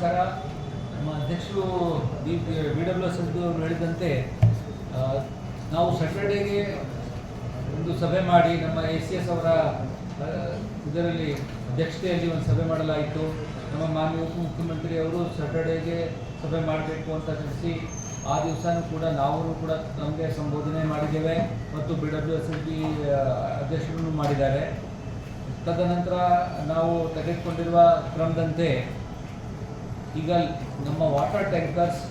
ನಮಸ್ಕಾರ. ನಮ್ಮ ಅಧ್ಯಕ್ಷರು BWSS ಅವರು ಹೇಳಿದಂತೆ ನಾವು ಸ್ಯಾಟರ್ಡೇಗೆ ಒಂದು ಸಭೆ ಮಾಡಿ ನಮ್ಮ ACS ಅವರ ಇದರಲ್ಲಿ ಅಧ್ಯಕ್ಷತೆಯಲ್ಲಿ ಒಂದು ಸಭೆ ಮಾಡಲಾಯಿತು. ನಮ್ಮ ಮಾನ್ಯ ಉಪಮುಖ್ಯಮಂತ್ರಿ ಅವರು ಸ್ಯಾಟರ್ಡೇಗೆ ಸಭೆ ಮಾಡಬೇಕು ಅಂತ ತಿಳಿಸಿ ಆ ದಿವಸನೂ ಕೂಡ ನಾವು ಕೂಡ ನಮಗೆ ಸಂಬೋಧನೆ ಮಾಡಿದ್ದೇವೆ ಮತ್ತು BWSS ಅಧ್ಯಕ್ಷರು ಮಾಡಿದ್ದಾರೆ. ತದನಂತರ ನಾವು ತೆಗೆದುಕೊಂಡಿರುವ ಕ್ರಮದಂತೆ ಈಗ ನಮ್ಮ ವಾಟರ್ ಟ್ಯಾಂಕರ್ಸ್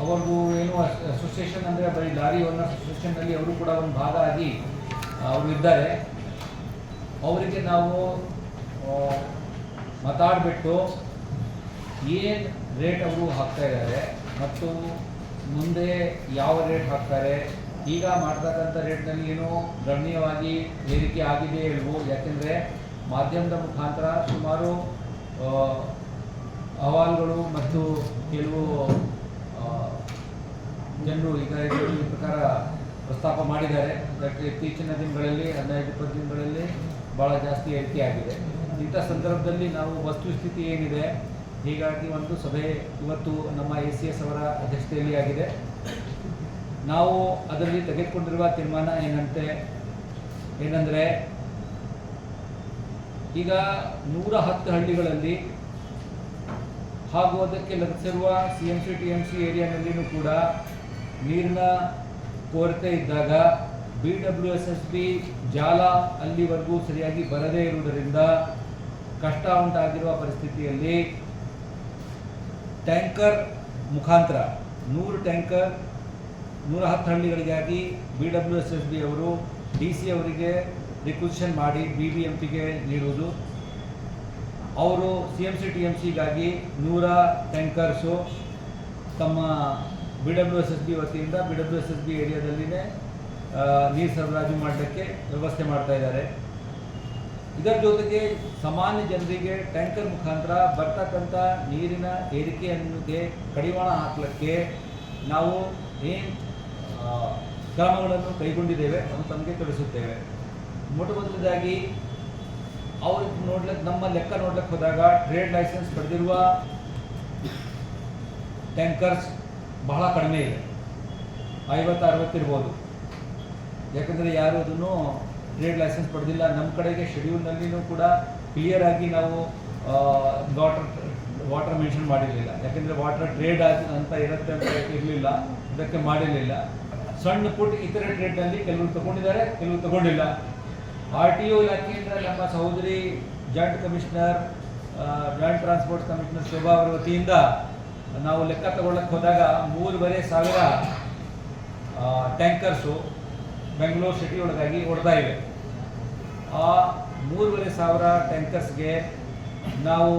ಅವ್ರದ್ದು ಏನು ಅಸೋಸಿಯೇಷನ್ ಅಂದರೆ ಬರೀ ಲಾರಿ ಓನರ್ ಅಸೋಸಿಯೇಷನ್ನಲ್ಲಿ ಅವರು ಕೂಡ ಒಂದು ಭಾಗ ಆಗಿ ಅವರು ಇದ್ದಾರೆ. ಅವರಿಗೆ ನಾವು ಮಾತಾಡಿಬಿಟ್ಟು ಏನು ರೇಟ್ ಅವರು ಹಾಕ್ತಾ ಇದ್ದಾರೆ ಮತ್ತು ಮುಂದೆ ಯಾವ ರೇಟ್ ಹಾಕ್ತಾರೆ, ಈಗ ಮಾಡ್ತಕ್ಕಂಥ ರೇಟ್ನಲ್ಲಿ ಏನೋ ಗಣನೀಯವಾಗಿ ಏರಿಕೆ ಆಗಿದೆ ಇಲ್ವೋ, ಯಾಕೆಂದರೆ ಮಾಧ್ಯಮದ ಮುಖಾಂತರ ಸುಮಾರು ಅಹವಾಲುಗಳು ಮತ್ತು ಕೆಲವು ಜನರು ಈಗ ಈ ಪ್ರಕಾರ ಪ್ರಸ್ತಾಪ ಮಾಡಿದ್ದಾರೆ. ಇತ್ತೀಚಿನ ದಿನಗಳಲ್ಲಿ 15-20 ದಿನಗಳಲ್ಲಿ ಭಾಳ ಜಾಸ್ತಿ ಏರಿಕೆ ಆಗಿದೆ. ಇಂಥ ಸಂದರ್ಭದಲ್ಲಿ ನಾವು ವಸ್ತುಸ್ಥಿತಿ ಏನಿದೆ, ಹೀಗಾಗಿ ಒಂದು ಸಭೆ ಇವತ್ತು ನಮ್ಮ ACS ಅವರ ಅಧ್ಯಕ್ಷತೆಯಲ್ಲಿ ಆಗಿದೆ. ನಾವು ಅದರಲ್ಲಿ ತೆಗೆದುಕೊಂಡಿರುವ ತೀರ್ಮಾನ ಏನಂದರೆ ಈಗ 110 ಹಳ್ಳಿಗಳಲ್ಲಿ ಹಾಗೂ ಅದಕ್ಕೆ ಲಭಿಸಿರುವ CMC TMC ಏರಿಯಾನಲ್ಲಿಯೂ ಕೂಡ ನೀರಿನ ಕೊರತೆ ಇದ್ದಾಗ BWSSB ಜಾಲ ಅಲ್ಲಿವರೆಗೂ ಸರಿಯಾಗಿ ಬರದೇ ಇರುವುದರಿಂದ ಕಷ್ಟ ಉಂಟಾಗಿರುವ ಪರಿಸ್ಥಿತಿಯಲ್ಲಿ ಟ್ಯಾಂಕರ್ ಮುಖಾಂತರ 100 ಟ್ಯಾಂಕರ್ 110 ಹಳ್ಳಿಗಳಿಗಾಗಿ BWSSB ಅವರು DC ಅವರಿಗೆ ರಿಕ್ವಿಸಿಷನ್ ಮಾಡಿ BBMPಗೆ ನೀಡುವುದು. ಅವರು CMC TMCಗಾಗಿ 100 ಟ್ಯಾಂಕರ್ಸು ತಮ್ಮ BWSSB ವತಿಯಿಂದ BWSSB ಏರಿಯಾದಲ್ಲಿನೇ ನೀರು ಸರಬರಾಜು ಮಾಡಲಿಕ್ಕೆ ವ್ಯವಸ್ಥೆ ಮಾಡ್ತಾ ಇದ್ದಾರೆ. ಇದರ ಜೊತೆಗೆ ಸಾಮಾನ್ಯ ಜನರಿಗೆ ಟ್ಯಾಂಕರ್ ಮುಖಾಂತರ ಬರ್ತಕ್ಕಂಥ ನೀರಿನ ಏರಿಕೆಯನ್ನಿಗೆ ಕಡಿವಾಣ ಹಾಕಲಿಕ್ಕೆ ನಾವು ಏನು ಕ್ರಮಗಳನ್ನು ಕೈಗೊಂಡಿದ್ದೇವೆ ಅಂತ ತಮಗೆ ತಿಳಿಸುತ್ತೇವೆ. ಮೊದಲನೇದಾಗಿ ಅವ್ರಿಗೆ ನಮ್ಮ ಲೆಕ್ಕ ನೋಡ್ಲಿಕ್ಕೆ ಹೋದಾಗ ಟ್ರೇಡ್ ಲೈಸೆನ್ಸ್ ಪಡೆದಿರುವ ಟ್ಯಾಂಕರ್ಸ್ ಬಹಳ ಕಡಿಮೆ ಇದೆ, 50-60 ಇರ್ಬೋದು. ಯಾಕಂದರೆ ಯಾರು ಅದನ್ನು ಟ್ರೇಡ್ ಲೈಸೆನ್ಸ್ ಪಡೆದಿಲ್ಲ. ನಮ್ಮ ಕಡೆಗೆ ಶೆಡ್ಯೂಲ್ನಲ್ಲಿಯೂ ಕೂಡ ಕ್ಲಿಯರ್ ಆಗಿ ನಾವು ವಾಟರ್ ಮೆನ್ಷನ್ ಮಾಡಿರಲಿಲ್ಲ, ಯಾಕೆಂದರೆ ವಾಟರ್ ಟ್ರೇಡ್ ಅಂತ ಇರುತ್ತೆ ಅಂತ ಇರಲಿಲ್ಲ, ಇದಕ್ಕೆ ಮಾಡಿರಲಿಲ್ಲ. ಸಣ್ಣ ಪುಟ್ಟ ಇತರೆ ಟ್ರೇಡ್ನಲ್ಲಿ ಕೆಲವರು ತಗೊಂಡಿದ್ದಾರೆ, ಕೆಲವರು ತಗೊಂಡಿಲ್ಲ. RTO ಇಲಾಖೆಯಿಂದ ನಮ್ಮ ಸಹೋದರಿ ಜಾಯಿಂಟ್ ಟ್ರಾನ್ಸ್ಪೋರ್ಟ್ ಕಮಿಷನರ್ ಶೋಭಾ ಅವರ ವತಿಯಿಂದ ನಾವು ಲೆಕ್ಕ ತಗೊಳ್ಳಕ್ಕೆ ಹೋದಾಗ 3,500 ಟ್ಯಾಂಕರ್ಸು ಬೆಂಗಳೂರು ಸಿಟಿ ಒಳಗಾಗಿ ಹೊಡೆದ ಇವೆ. ಆ 3,500 ಟ್ಯಾಂಕರ್ಸ್ಗೆ ನಾವು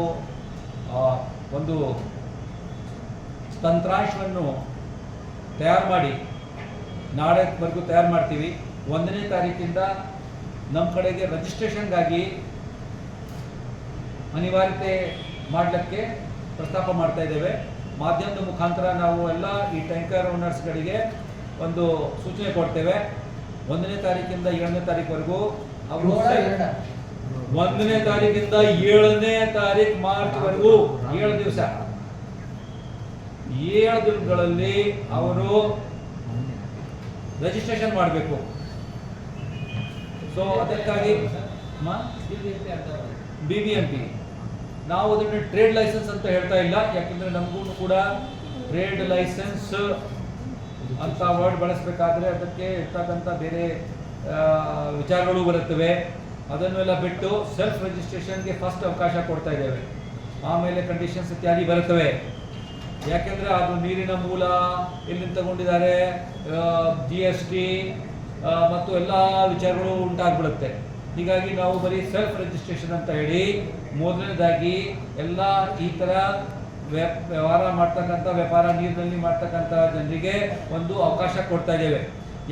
ಒಂದು ತಂತ್ರಾಂಶವನ್ನು ತಯಾರು ಮಾಡಿ ನಾಳೆವರೆಗೂ ತಯಾರು ಮಾಡ್ತೀವಿ. 1ನೇ ತಾರೀಕಿಂದ ನಮ್ಮ ಕಡೆಗೆ ರಿಜಿಸ್ಟ್ರೇಷನ್ಗಾಗಿ ಅನಿವಾರ್ಯತೆ ಮಾಡಲಿಕ್ಕೆ ಪ್ರಸ್ತಾಪ ಮಾಡ್ತಾ ಇದ್ದೇವೆ. ಮಾಧ್ಯಮದ ಮುಖಾಂತರ ನಾವು ಎಲ್ಲ ಈ ಟ್ಯಾಂಕರ್ ಓನರ್ಸ್ಗಳಿಗೆ ಒಂದು ಸೂಚನೆ ಕೊಡ್ತೇವೆ. 1ನೇ ತಾರೀಕಿಂದ 7ನೇ ತಾರೀಕುವರೆಗೂ ಅವರು 1ನೇ ತಾರೀಕಿಂದ 7ನೇ ತಾರೀಕು ಮಾರ್ಚ್ವರೆಗೂ 7 ದಿವಸ 7 ದಿನಗಳಲ್ಲಿ ಅವರು ರಿಜಿಸ್ಟ್ರೇಷನ್ ಮಾಡಬೇಕು. ಸೊ ಅದಕ್ಕಾಗಿ BBMP ನಾವು ಅದನ್ನು ಟ್ರೇಡ್ ಲೈಸೆನ್ಸ್ ಅಂತ ಹೇಳ್ತಾ ಇಲ್ಲ, ಯಾಕೆಂದರೆ ನಮಗೂ ಕೂಡ ಟ್ರೇಡ್ ಲೈಸೆನ್ಸ್ ಅಂತ ವರ್ಡ್ ಬಳಸಬೇಕಾದ್ರೆ ಅದಕ್ಕೆ ಇರ್ತಕ್ಕಂಥ ಬೇರೆ ವಿಚಾರಗಳು ಬರುತ್ತವೆ. ಅದನ್ನೆಲ್ಲ ಬಿಟ್ಟು ಸೆಲ್ಫ್ ರಿಜಿಸ್ಟ್ರೇಷನ್ಗೆ ಫಸ್ಟ್ ಅವಕಾಶ ಕೊಡ್ತಾ ಇದ್ದೇವೆ. ಆಮೇಲೆ ಕಂಡೀಷನ್ಸ್ ಇತ್ಯಾದಿ ಬರುತ್ತವೆ. ಯಾಕೆಂದರೆ ಅದು ನೀರಿನ ಮೂಲ ಎಲ್ಲಿಂದ ತಗೊಂಡಿದ್ದಾರೆ, GST ಮತ್ತು ಎಲ್ಲ ವಿಚಾರಗಳು ಉಂಟಾಗ್ಬಿಡುತ್ತೆ. ಹೀಗಾಗಿ ನಾವು ಬರೀ ಸೆಲ್ಫ್ ರಿಜಿಸ್ಟ್ರೇಷನ್ ಅಂತ ಹೇಳಿ ಮೊದಲನೇದಾಗಿ ಎಲ್ಲ ಈ ಥರ ವ್ಯವಹಾರ ಮಾಡ್ತಕ್ಕಂಥ ನೀರಿನಲ್ಲಿ ಮಾಡ್ತಕ್ಕಂಥ ಜನರಿಗೆ ಒಂದು ಅವಕಾಶ ಕೊಡ್ತಾ ಇದ್ದೇವೆ.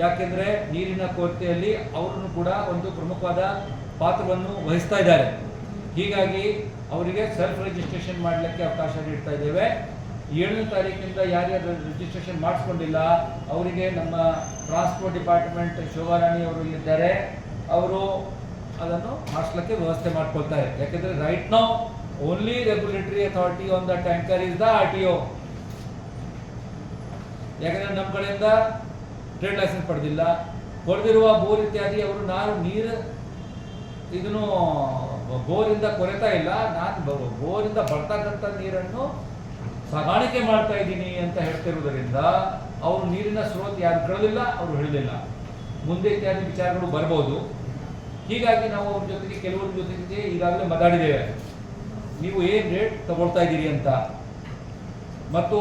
ಯಾಕೆಂದರೆ ನೀರಿನ ಕೊರತೆಯಲ್ಲಿ ಅವರನ್ನು ಕೂಡ ಒಂದು ಪ್ರಮುಖವಾದ ಪಾತ್ರವನ್ನು ವಹಿಸ್ತಾ ಇದ್ದಾರೆ. ಹೀಗಾಗಿ ಅವರಿಗೆ ಸೆಲ್ಫ್ ರಿಜಿಸ್ಟ್ರೇಷನ್ ಮಾಡಲಿಕ್ಕೆ ಅವಕಾಶ ನೀಡ್ತಾ ಇದ್ದೇವೆ. 7ನೇ ತಾರೀಕಿನಿಂದ ಯಾರ್ಯಾರು ರಿಜಿಸ್ಟ್ರೇಷನ್ ಮಾಡಿಸ್ಕೊಂಡಿಲ್ಲ ಅವರಿಗೆ ನಮ್ಮ ಟ್ರಾನ್ಸ್ಪೋರ್ಟ್ ಡಿಪಾರ್ಟ್ಮೆಂಟ್ ಶೋಭಾರಾಣಿ ಅವರು ಇಲ್ಲಿದ್ದಾರೆ, ಅವರು ಅದನ್ನು ಮಾಡಿಸ್ಲಿಕ್ಕೆ ವ್ಯವಸ್ಥೆ ಮಾಡ್ಕೊಳ್ತಾರೆ. ಯಾಕೆಂದರೆ ರೈಟ್ ನಾವು only regulatory authority on the tanker is the RTO. ಯಾಕಂದ್ರೆ ನಮ್ಮ ಕಡೆಯಿಂದ ಟ್ರೇಡ್ ಲೈಸೆನ್ಸ್ ಪಡೆದಿಲ್ಲ, ಕೊಡದಿರುವ ಬೋರ್ ಇತ್ಯಾದಿ ಅವರು ನಾನು ನೀರು ಇದನ್ನು ಬೋರಿಂದ ಕೊರೆತಾ ಇಲ್ಲ, ನಾನು ಬೋರಿಂದ ಬರ್ತಕ್ಕಂಥ ನೀರನ್ನು ಸಾಗಾಣಿಕೆ ಮಾಡ್ತಾ ಇದ್ದೀನಿ ಅಂತ ಹೇಳ್ತಿರುವುದರಿಂದ ಅವರು ನೀರಿನ ಸ್ರೋತ ಯಾರು ಕೇಳಲಿಲ್ಲ, ಅವರು ಹೇಳಲಿಲ್ಲ. ಮುಂದೆ ಇತ್ಯಾದಿ ವಿಚಾರಗಳು ಬರ್ಬೋದು. ಹೀಗಾಗಿ ನಾವು ಅವ್ರ ಜೊತೆಗೆ ಕೆಲವರ ಜೊತೆಗೆ ಈಗಾಗಲೇ ಮಾತಾಡಿದ್ದೇವೆ, ನೀವು ಏನು ರೇಟ್ ತಗೊಳ್ತಾ ಇದ್ದೀರಿ ಅಂತ, ಮತ್ತು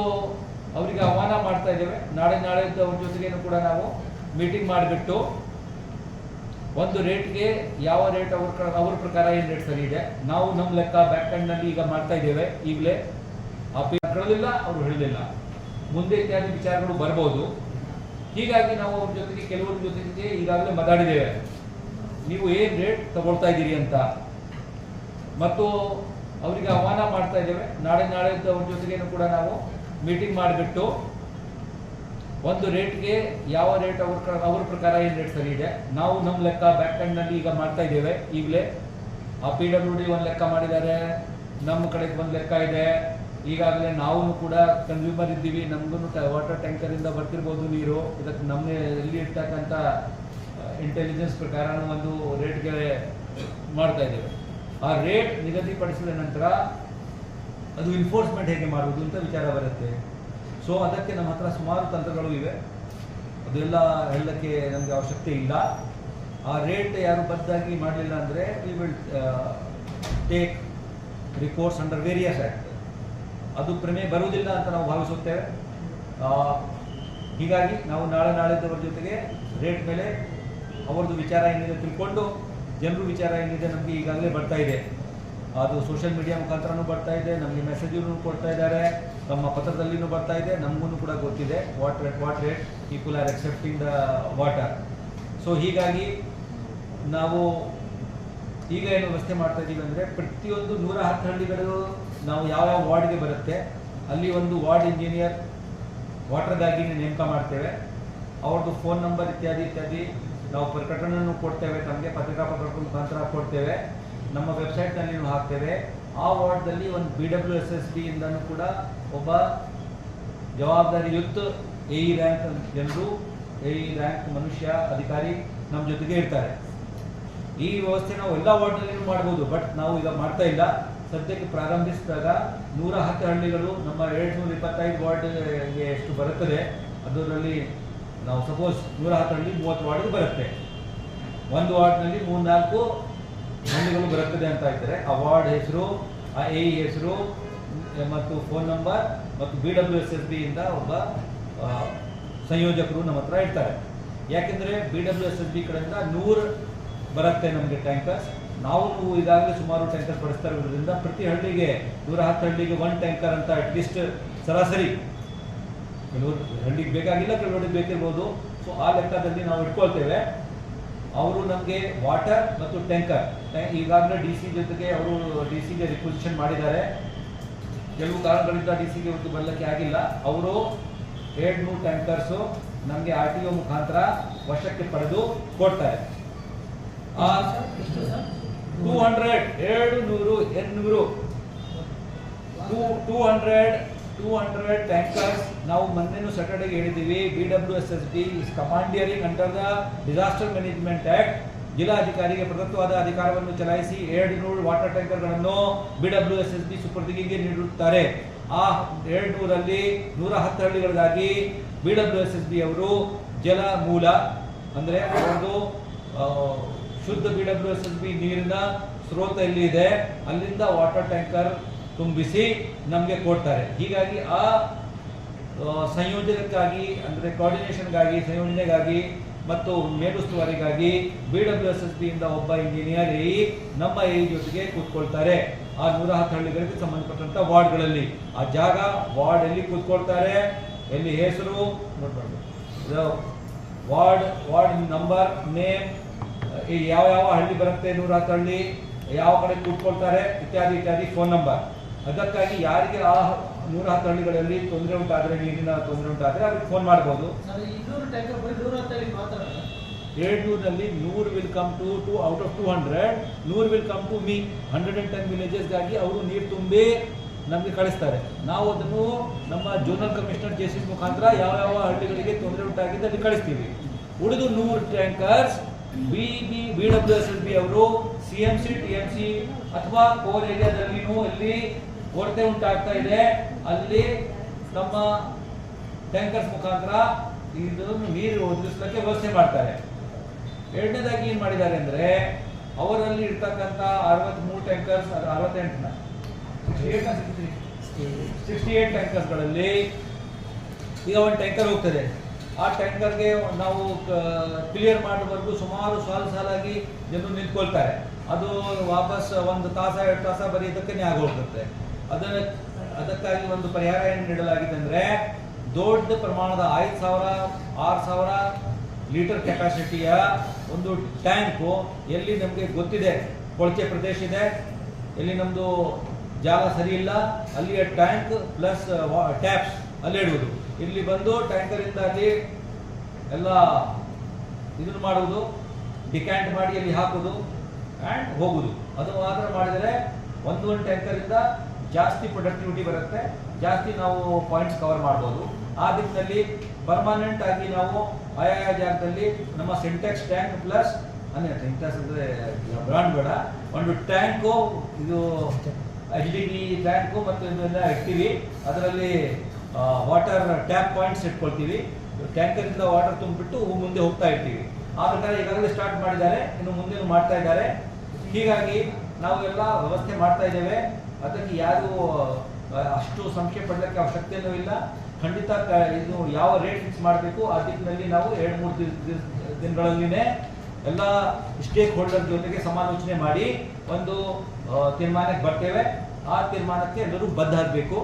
ಅವರಿಗೆ ಆಹ್ವಾನ ಮಾಡ್ತಾ ಇದ್ದೇವೆ. ನಾಳೆ ಅವ್ರ ಜೊತೆಗೇನು ಕೂಡ ನಾವು ಮೀಟಿಂಗ್ ಮಾಡಿಬಿಟ್ಟು ಒಂದು ರೇಟ್ಗೆ ಯಾವ ರೇಟ್ ಅವ್ರ ಪ್ರಕಾರ ಏನು ರೇಟ್ ಸರಿ ಇದೆ, ನಾವು ನಮ್ಮ ಲೆಕ್ಕ ಬ್ಯಾಕ್ ಎಂಡ್ನಲ್ಲಿ ಈಗ ಮಾಡ್ತಾ ಇದ್ದೇವೆ. ಈಗಲೇ ಆ ಕೇಳಲಿಲ್ಲ, ಅವರು ಹೇಳಲಿಲ್ಲ. ಮುಂದೆ ಇತ್ಯಾದಿ ವಿಚಾರಗಳು ಬರ್ಬೋದು. ಹೀಗಾಗಿ ನಾವು ಅವ್ರ ಜೊತೆಗೆ ಕೆಲವರ ಜೊತೆಗೆ ಈಗಾಗಲೇ ಮಾತಾಡಿದ್ದೇವೆ, ನೀವು ಏನು ರೇಟ್ ತಗೊಳ್ತಾ ಇದ್ದೀರಿ ಅಂತ, ಮತ್ತು ಅವರಿಗೆ ಆಹ್ವಾನ ಮಾಡ್ತಾ ಇದ್ದೇವೆ. ನಾಳೆ ಅವ್ರ ಜೊತೆಗೇನು ಕೂಡ ನಾವು ಮೀಟಿಂಗ್ ಮಾಡಿಬಿಟ್ಟು ಒಂದು ರೇಟ್ಗೆ ಯಾವ ರೇಟ್ ಅವ್ರ ಪ್ರಕಾರ ಏನು ರೇಟ್ ಸರಿ ಇದೆ, ನಾವು ನಮ್ಮ ಲೆಕ್ಕ ಬ್ಯಾಕ್ ಎಂಡ್ನಲ್ಲಿ ಈಗ ಮಾಡ್ತಾ ಇದ್ದೇವೆ. ಈಗಲೇ ಆ PWD ಒಂದು ಲೆಕ್ಕ ಮಾಡಿದ್ದಾರೆ, ನಮ್ಮ ಕಡೆಗೆ ಒಂದು ಲೆಕ್ಕ ಇದೆ. ಈಗಾಗಲೇ ನಾವು ಕೂಡ ಕನ್ಸ್ಯೂಮರ್ ಇದ್ದೀವಿ, ನಮಗೂ ವಾಟರ್ ಟ್ಯಾಂಕರಿಂದ ಬರ್ತಿರ್ಬೋದು ನೀರು. ಇದಕ್ಕೆ ನಮ್ಮ ಎಲ್ಲಿ ಇರ್ತಕ್ಕಂಥ ಇಂಟೆಲಿಜೆನ್ಸ್ ಪ್ರಕಾರ ಒಂದು ರೇಟ್ಗೆ ಮಾಡ್ತಾ ಇದ್ದೇವೆ. ಆ ರೇಟ್ ನಿಗದಿಪಡಿಸಿದ ನಂತರ ಅದು ಎನ್ಫೋರ್ಸ್ಮೆಂಟ್ ಹೇಗೆ ಮಾಡುವುದು ಅಂತ ವಿಚಾರ ಬರುತ್ತೆ. ಸೊ ಅದಕ್ಕೆ ನಮ್ಮ ಹತ್ರ ಸುಮಾರು ತಂತ್ರಗಳು ಇವೆ, ಅದೆಲ್ಲ ಹೇಳಕ್ಕೆ ನಮಗೆ ಅವಶ್ಯಕತೆ ಇಲ್ಲ. ಆ ರೇಟ್ ಯಾರು ಬದ್ದಾಗಿ ಮಾಡಲಿಲ್ಲ ಅಂದರೆ we will take recourse under various act. ಅದು ಪ್ರಮೇಯ ಬರುವುದಿಲ್ಲ ಅಂತ ನಾವು ಭಾವಿಸುತ್ತೇವೆ. ಹೀಗಾಗಿ ನಾವು ನಾಳೆದವರ ಜೊತೆಗೆ ರೇಟ್ ಮೇಲೆ ಅವರದ್ದು ವಿಚಾರ ಏನಿದೆ ತಿಳ್ಕೊಂಡು, ಜನರು ವಿಚಾರ ಏನಿದೆ ನಮಗೆ ಈಗಾಗಲೇ ಬರ್ತಾ ಇದೆ. ಅದು ಸೋಷಿಯಲ್ ಮೀಡಿಯಾ ಮುಖಾಂತರನೂ ಬರ್ತಾ ಇದೆ, ನಮಗೆ ಮೆಸೇಜನ್ನು ಕೊಡ್ತಾ ಇದ್ದಾರೆ, ನಮ್ಮ ಪತ್ರದಲ್ಲಿನೂ ಬರ್ತಾ ಇದೆ, ನಮಗೂ ಕೂಡ ಗೊತ್ತಿದೆ what rate people are accepting the water. So ಹೀಗಾಗಿ ನಾವು ಈಗ ಏನು ವ್ಯವಸ್ಥೆ ಮಾಡ್ತಾ ಇದ್ದೀವಿ ಅಂದರೆ, ಪ್ರತಿಯೊಂದು 110 ಹಳ್ಳಿಗಳು ನಾವು ಯಾವ ವಾರ್ಡ್ಗೆ ಬರುತ್ತೆ ಅಲ್ಲಿ ಒಂದು ವಾರ್ಡ್ ಇಂಜಿನಿಯರ್ ವಾಟರ್ಗಾಗಿ ನೇಮಕ ಮಾಡ್ತೇವೆ. ಅವ್ರದ್ದು ಫೋನ್ ನಂಬರ್ ಇತ್ಯಾದಿ ನಾವು ಪ್ರಕಟಣೆಯನ್ನು ಕೊಡ್ತೇವೆ, ತಮಗೆ ಪತ್ರಿಕಾ ಪ್ರಕಟಣೆ ಮುಖಾಂತರ ಕೊಡ್ತೇವೆ, ನಮ್ಮ ವೆಬ್ಸೈಟ್ನಲ್ಲಿ ಹಾಕ್ತೇವೆ. ಆ ವಾರ್ಡ್ದಲ್ಲಿ ಒಂದು BWSSB ಇಂದನೂ ಕೂಡ ಒಬ್ಬ ಜವಾಬ್ದಾರಿಯುತ AE ರ್ಯಾಂಕ್ ಜನರು, AE ರ್ಯಾಂಕ್ ಮನುಷ್ಯ ಅಧಿಕಾರಿ ನಮ್ಮ ಜೊತೆಗೆ ಇರ್ತಾರೆ. ಈ ವ್ಯವಸ್ಥೆ ನಾವು ಎಲ್ಲ ವಾರ್ಡ್ನಲ್ಲಿ ಮಾಡ್ಬೋದು, ಬಟ್ ನಾವು ಈಗ ಮಾಡ್ತಾ ಇಲ್ಲ. ಸದ್ಯಕ್ಕೆ ಪ್ರಾರಂಭಿಸಿದಾಗ 110 ಹಳ್ಳಿಗಳು ನಮ್ಮ 725 ವಾರ್ಡ್ಗೆ ಎಷ್ಟು ಬರುತ್ತದೆ ಅದರಲ್ಲಿ ನಾವು ಸಪೋಸ್ 110 ಹಳ್ಳಿ 30 ವಾರ್ಡ್ಗೆ ಬರುತ್ತೆ. ಒಂದು ವಾರ್ಡ್ನಲ್ಲಿ 3-4 ಹಳ್ಳಿಗಳು ಬರುತ್ತದೆ ಅಂತ ಇದ್ದಾರೆ. ಆ ವಾರ್ಡ್ ಹೆಸರು, ಆ AE ಹೆಸರು ಮತ್ತು ಫೋನ್ ನಂಬರ್ ಮತ್ತು BWSSB ಇಂದ ಒಬ್ಬ ಸಂಯೋಜಕರು ನಮ್ಮ ಹತ್ರ ಇರ್ತಾರೆ. ಯಾಕೆಂದರೆ BWSSB ಕಡೆಯಿಂದ 100 ಬರುತ್ತೆ ನಮಗೆ ಟ್ಯಾಂಕರ್ಸ್. ನಾವು ಈಗಾಗಲೇ ಸುಮಾರು ಟ್ಯಾಂಕರ್ ಪಡಿಸ್ತಾ ಇರೋದ್ರಿಂದ ಪ್ರತಿ ಹಳ್ಳಿಗೆ 110 ಹಳ್ಳಿಗೆ 1 ಟ್ಯಾಂಕರ್ ಅಂತ ಅಟ್ಲೀಸ್ಟ್ ಸರಾಸರಿ, ಕೆಲವರು ಹಳ್ಳಿಗೆ ಬೇಕಾಗಿಲ್ಲ, ಕೆಲವರಿಗೆ ಬೇಕಿರ್ಬೋದು. ಸೊ ಆ ಲೆಕ್ಕದಲ್ಲಿ ನಾವು ಇಟ್ಕೊಳ್ತೇವೆ. ಅವರು ನಮಗೆ ವಾಟರ್ ಮತ್ತು ಟ್ಯಾಂಕರ್ ಈಗಾಗಲೇ DC ಜೊತೆಗೆ ಅವರು DCಗೆ ರಿಕ್ವೆಸಿಷನ್ ಮಾಡಿದ್ದಾರೆ. ಕೆಲವು ಕಾರಣಗಳಿಂದ DCಗೆ ಇವತ್ತು ಬರಲಿಕ್ಕೆ ಆಗಿಲ್ಲ. ಅವರು 200 ಟ್ಯಾಂಕರ್ಸು ನಮಗೆ RTO ಮುಖಾಂತರ ವಶಕ್ಕೆ ಪಡೆದು ಕೊಡ್ತಾರೆ. 200 ಟ್ಯಾಂಕರ್ಸ್ ನಾವು ಮೊನ್ನೆನೂ ಸ್ಯಾಟರ್ಡೆಗೆ ಹೇಳಿದ್ದೀವಿ. BWSSB is commandeering under the disaster management act. ಜಿಲ್ಲಾಧಿಕಾರಿಗೆ ಪ್ರದತ್ತವಾದ ಅಧಿಕಾರವನ್ನು ಚಲಾಯಿಸಿ 200 ವಾಟರ್ ಟ್ಯಾಂಕರ್ಗಳನ್ನು BWSSB ಸುಪರ್ದಿಗೆ ನೀಡುತ್ತಾರೆ. ಆ 200ರಲ್ಲಿ 110 ಹಳ್ಳಿಗಳಿಗಾಗಿ BWSSB ಅವರು ಜಲ ಮೂಲ ಅಂದರೆ ಒಂದು ಶುದ್ಧ BWSSB ನೀರಿನ ಸ್ರೋತ ಎಲ್ಲಿ ಇದೆ ಅಲ್ಲಿಂದ ವಾಟರ್ ಟ್ಯಾಂಕರ್ ತುಂಬಿಸಿ ನಮಗೆ ಕೊಡ್ತಾರೆ. ಹೀಗಾಗಿ ಆ ಸಂಯೋಜನೆಗಾಗಿ ಅಂದರೆ ಕೋಆರ್ಡಿನೇಷನ್ಗಾಗಿ, ಸಂಯೋಜನೆಗಾಗಿ ಮತ್ತು ಮೇಲುಸ್ತುವಾರಿಗಾಗಿ BWSSB ಇಂದ ಒಬ್ಬ ಇಂಜಿನಿಯರ್ ನಮ್ಮ ಜೊತೆಗೆ ಕೂತ್ಕೊಳ್ತಾರೆ. ಆ 110 ಹಳ್ಳಿಗಳಿಗೆ ಸಂಬಂಧಪಟ್ಟಂಥ ವಾರ್ಡ್ಗಳಲ್ಲಿ ಆ ಜಾಗ, ವಾರ್ಡ್ ಎಲ್ಲಿ ಕೂತ್ಕೊಳ್ತಾರೆ, ಎಲ್ಲಿ ಹೆಸರು ವಾರ್ಡ್ ನಂಬರ್, ನೇಮ್, ಯಾವ ಹಳ್ಳಿ ಬರುತ್ತೆ, 110 ಹಳ್ಳಿ, ಯಾವ ಕಡೆ ಕೂತ್ಕೊಳ್ತಾರೆ ಇತ್ಯಾದಿ ಫೋನ್ ನಂಬರ್. ಅದಕ್ಕಾಗಿ ಯಾರಿಗೆ ಆ 110 ಹಳ್ಳಿಗಳಲ್ಲಿ ತೊಂದರೆ ಉಂಟಾದರೆ, ನೀರಿನ ತೊಂದರೆ ಉಂಟಾದರೆ ಅವ್ರಿಗೆ ಫೋನ್ ಮಾಡ್ಬೋದು. ಏಳ್ನೂರಲ್ಲಿ 100 will come to out of 200, 100 will come to me. 110 ವಿಲೇಜಸ್ಗಾಗಿ ಅವರು ನೀರು ತುಂಬಿ ನಮಗೆ ಕಳಿಸ್ತಾರೆ. ನಾವು ಅದನ್ನು ನಮ್ಮ ಜೋನಲ್ ಕಮಿಷನರ್ JCB ಮುಖಾಂತರ ಯಾವ ಹಳ್ಳಿಗಳಿಗೆ ತೊಂದರೆ ಉಂಟಾಗಿದೆ ಅಲ್ಲಿ ಕಳಿಸ್ತೀವಿ. ಉಳಿದು 100 ಟ್ಯಾಂಕರ್ಸ್ BWSLB ಅವರು CMC TMC ಅಥವಾ ಕೋರ್ ಏರಿಯಾದಲ್ಲಿನೂ ಎಲ್ಲಿ ಕೊರತೆ ಉಂಟಾಗ್ತಾ ಇದೆ ಅಲ್ಲಿ ನಮ್ಮ ಟ್ಯಾಂಕರ್ಸ್ ಮುಖಾಂತರ ಇದನ್ನು ನೀರು ಒದಗಿಸಲಿಕ್ಕೆ ವ್ಯವಸ್ಥೆ ಮಾಡ್ತಾರೆ. ಎರಡನೇದಾಗಿ ಏನು ಮಾಡಿದ್ದಾರೆ ಅಂದರೆ ಅವರಲ್ಲಿ ಇರ್ತಕ್ಕಂಥ 63 ಟ್ಯಾಂಕರ್ಸ್ 68 ಟ್ಯಾಂಕರ್ಸ್ಗಳಲ್ಲಿ ಈಗ ಒಂದು ಟ್ಯಾಂಕರ್ ಹೋಗ್ತದೆ. ಆ ಟ್ಯಾಂಕರ್ಗೆ ನಾವು ಕ್ಲಿಯರ್ ಮಾಡೋವರೆಗೂ ಸುಮಾರು ಸಾಲಾಗಿ ಜನರು ನಿಂತ್ಕೊಳ್ತಾರೆ. ಅದು ವಾಪಸ್ 1 ತಾಸ 2 ತಾಸ ಬರೀ ಇದಕ್ಕೇ ಆಗೋಗ್ತದೆ. ಅದಕ್ಕಾಗಿ ಒಂದು ಪರಿಹಾರ ಏನು ನೀಡಲಾಗಿದೆ ಅಂದರೆ ದೊಡ್ಡ ಪ್ರಮಾಣದ 5,000-6,000 ಲೀಟರ್ ಕೆಪಾಸಿಟಿಯ ಒಂದು ಟ್ಯಾಂಕು ಎಲ್ಲಿ ನಮಗೆ ಗೊತ್ತಿದೆ ಕೊಳಚೆ ಪ್ರದೇಶ ಇದೆ, ಎಲ್ಲಿ ನಮ್ಮದು ಜಾಲ ಸರಿ ಇಲ್ಲ, ಅಲ್ಲಿಯ ಟ್ಯಾಂಕ್ ಪ್ಲಸ್ ಟ್ಯಾಪ್ಸ್ ಅಲ್ಲಿ ಇಡುವುದು. ಇಲ್ಲಿ ಬಂದು ಟ್ಯಾಂಕರಿಂದ ಅಲ್ಲಿ ಎಲ್ಲ ಇದನ್ನು ಮಾಡುವುದು, ಡಿಕ್ಯಾಂಟ್ ಮಾಡಿ ಅಲ್ಲಿ ಹಾಕೋದು ಆ್ಯಂಡ್ ಹೋಗುದು. ಅದು ಮಾತ್ರ ಮಾಡಿದರೆ ಒಂದು ಟ್ಯಾಂಕರಿಂದ ಜಾಸ್ತಿ ಪ್ರೊಡಕ್ಟಿವಿಟಿ ಬರುತ್ತೆ, ಜಾಸ್ತಿ ನಾವು ಪಾಯಿಂಟ್ಸ್ ಕವರ್ ಮಾಡ್ಬೋದು. ಆ ದಿಕ್ಕಿನಲ್ಲಿ ಪರ್ಮನೆಂಟ್ ಆಗಿ ನಾವು ಆಯಾ ಜಾಗದಲ್ಲಿ ನಮ್ಮ ಸಿಂಟೆಕ್ಸ್ ಟ್ಯಾಂಕ್ ಪ್ಲಸ್ ಸಿಂಟೆಕ್ಸ್ ಅಂದರೆ ಬ್ರಾಂಡ್ ಬೇಡ, ಒಂದು ಟ್ಯಾಂಕು ಇದು HDB ಟ್ಯಾಂಕು ಮತ್ತು ಇದೆಲ್ಲ ಇಡ್ತೀವಿ. ಅದರಲ್ಲಿ ವಾಟರ್ ಟ್ಯಾಪ್ ಪಾಯಿಂಟ್ಸ್ ಇಟ್ಕೊಳ್ತೀವಿ. ಟ್ಯಾಂಕರಿಂದ ವಾಟರ್ ತುಂಬಿಬಿಟ್ಟು ಮುಂದೆ ಹೋಗ್ತಾ ಇರ್ತೀವಿ. ಆ ಪ್ರಕಾರ ಈಗಾಗಲೇ ಸ್ಟಾರ್ಟ್ ಮಾಡಿದ್ದಾರೆ, ಇನ್ನು ಮುಂದೆ ಮಾಡ್ತಾ ಇದ್ದಾರೆ. ಹೀಗಾಗಿ ನಾವು ಎಲ್ಲ ವ್ಯವಸ್ಥೆ ಮಾಡ್ತಾ ಇದ್ದೇವೆ. ಅದಕ್ಕೆ ಯಾರು ಅಷ್ಟು ಸಂಖ್ಯೆ ಪಡಲಿಕ್ಕೆ ಅವಶ್ಯಕತೆಯೂ ಇಲ್ಲ. ಖಂಡಿತ ಇದು ಯಾವ ರೇಟ್ ಫಿಕ್ಸ್ ಮಾಡಬೇಕು ಆ ದಿಕ್ಕಿನಲ್ಲಿ ನಾವು 2-3 ದಿನಗಳಲ್ಲಿನೇ ಎಲ್ಲ ಸ್ಟೇಕ್ ಹೋಲ್ಡರ್ ಜೊತೆಗೆ ಸಮಾಲೋಚನೆ ಮಾಡಿ ಒಂದು ತೀರ್ಮಾನಕ್ಕೆ ಬರ್ತೇವೆ. ಆ ತೀರ್ಮಾನಕ್ಕೆ ಎಲ್ಲರೂ ಬದ್ಧ ಆಗಬೇಕು.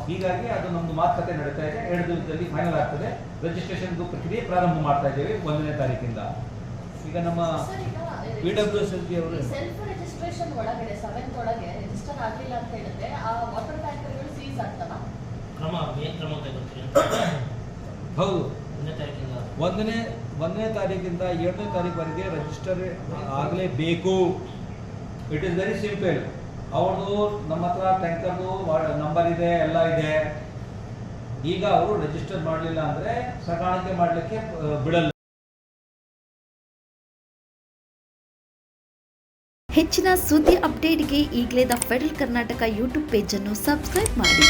ಹೀಗಾಗಿ ಅದು ನಮ್ಮದು ಮಾತುಕತೆ ನಡೀತಾ ಇದೆ. 2 ದಿವಸದಲ್ಲಿ ಫೈನಲ್ ಆಗ್ತದೆ. ರಿಜಿಸ್ಟ್ರೇಷನ್ ಪ್ರಕ್ರಿಯೆ ಪ್ರಾರಂಭ ಮಾಡ್ತಾ ಇದ್ದೇವೆ 1ನೇ ತಾರೀಕಿಂದ. ಈಗ ನಮ್ಮ BWSLB ಅವರು ಸೆಲ್ಫ್ ರಿಜಿಸ್ಟ್ರೇಷನ್ ಒಳಗಡೆ 7th ಒಳಗೆ ರಿಜಿಸ್ಟರ್ ಆಗಲಿಲ್ಲ ಅಂತ ಹೇಳಿದ್ರೆ ಆ ವಾಟರ್ ಟ್ಯಾಂಕರ್ಗಳು ಸೀಸ್ ಆಗ್ತವಾ? ಕ್ರಮ ಕೈಗೊಳ್ತೀವಿ. ಹೌದು, 1ನೇ ತಾರೀಕಿಂದ 7ನೇ ತಾರೀಕುವರೆಗೆ ರಿಜಿಸ್ಟರ್ ಆಗಲೇಬೇಕು. It is very simple. ಅವ್ರದ್ದು ನಮ್ಮ ಹತ್ರ ಟ್ಯಾಂಕರ್ದು ನಂಬರ್ ಇದೆ, ಎಲ್ಲ ಇದೆ. ಈಗ ಅವರು ರಿಜಿಸ್ಟರ್ ಮಾಡಲಿಲ್ಲ ಅಂದರೆ ಸಾಗಾಣಿಕೆ ಮಾಡಲಿಕ್ಕೆ ಬಿಡಲ್ಲ. ಹೆಚ್ಚಿನ ಸುದ್ದಿ ಅಪ್ಡೇಟ್ಗೆ ಈಗಲೇ ದ ಫೆಡರಲ್ ಕರ್ನಾಟಕ ಯೂಟ್ಯೂಬ್ ಪೇಜನ್ನು ಸಬ್ಸ್ಕ್ರೈಬ್ ಮಾಡಿ.